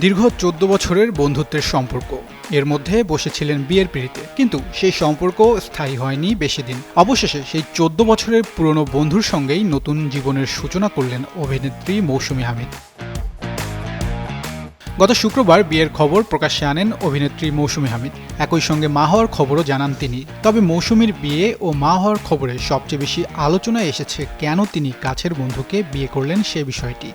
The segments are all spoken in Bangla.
দীর্ঘ ১৪ বছরের বন্ধুত্বের সম্পর্ক, এর মধ্যে বসেছিলেন বিয়ের পিঁড়িতে, কিন্তু সেই সম্পর্ক স্থায়ী হয়নি বেশি দিন। অবশেষে সেই ১৪ বছরের পুরনো বন্ধুর সঙ্গেই নতুন জীবনের সূচনা করলেন অভিনেত্রী মৌসুমী হামিদ। গত শুক্রবার বিয়ের খবর প্রকাশ্যে আনেন অভিনেত্রী মৌসুমী হামিদ। একই সঙ্গে মা হওয়ার খবরও জানান তিনি। তবে মৌসুমীর বিয়ে ও মা হওয়ার খবরে সবচেয়ে বেশি আলোচনায় এসেছে কেন তিনি কাছের বন্ধুকে বিয়ে করলেন সে বিষয়টি।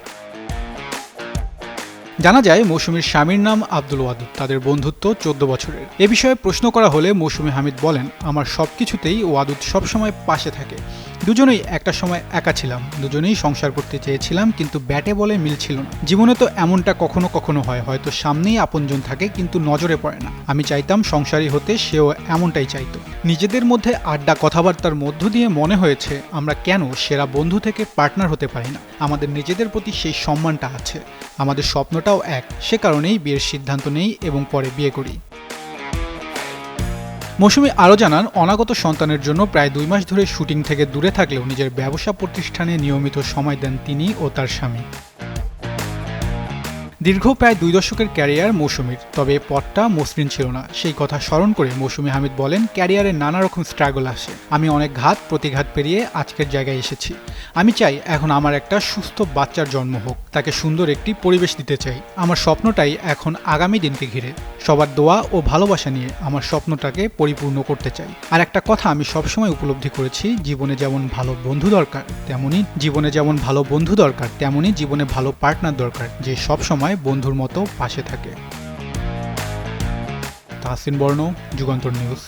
জানা যায় মৌসুমীর স্বামীর নাম আব্দুল ওয়াদুদ, তাদের বন্ধুত্ব ১৪ বছরের। এ বিষয়ে প্রশ্ন করা হলে মৌসুমী হামিদ বলেন, আমার সবকিছুতেই ওয়াদুদ সবসময় পাশে থাকে। দুজনেই একটা সময় একা ছিলাম, দুজনেই সংসার করতে চেয়েছিলাম, কিন্তু ব্যাটে বলে মিল ছিল না। জীবনে তো এমনটা কখনো কখনো হয়, হয়তো সামনেই আপনজন থাকে কিন্তু নজরে পড়ে না। আমি চাইতাম সংসারী হতে, সেও এমনটাই চাইতো। নিজেদের মধ্যে আড্ডা কথাবার্তার মধ্য দিয়ে মনে হয়েছে আমরা কেন সেরা বন্ধু থেকে পার্টনার হতে পারি না। আমাদের নিজেদের প্রতি সেই সম্মানটা আছে, আমাদের স্বপ্নটাও এক, সে কারণেই বিয়ের সিদ্ধান্ত নেই এবং পরে বিয়ে করি। মৌসুমী আরও জানান, অনাগত সন্তানের জন্য প্রায় ২ মাস ধরে শুটিং থেকে দূরে থাকলেও নিজের ব্যবসা প্রতিষ্ঠানে নিয়মিত সময় দেন তিনি ও তার স্বামী। দীর্ঘ প্রায় ২ দশকের ক্যারিয়ার মৌসুমীর, তবে পথটা মসৃণ ছিল না। সেই কথা স্মরণ করে মৌসুমী হামিদ বলেন, ক্যারিয়ারে নানা রকম স্ট্রাগল আসে, আমি অনেক ঘাত প্রতিঘাত পেরিয়ে আজকের জায়গায় এসেছি। আমি চাই এখন আমার একটা সুস্থ বাচ্চার জন্ম হোক, তাকে সুন্দর একটি পরিবেশ দিতে চাই। আমার স্বপ্নটাই এখন আগামী দিনকে ঘিরে, সবার দোয়া ও ভালোবাসা নিয়ে আমার স্বপ্নটাকে পরিপূর্ণ করতে চাই। আর একটা কথা আমি সবসময় উপলব্ধি করেছি, জীবনে যেমন ভালো বন্ধু দরকার তেমনই জীবনে ভালো পার্টনার দরকার, যে সবসময় বন্ধুর মতো পাশে থাকে। তাহসিন বর্ণ, যুগান্তর নিউজ।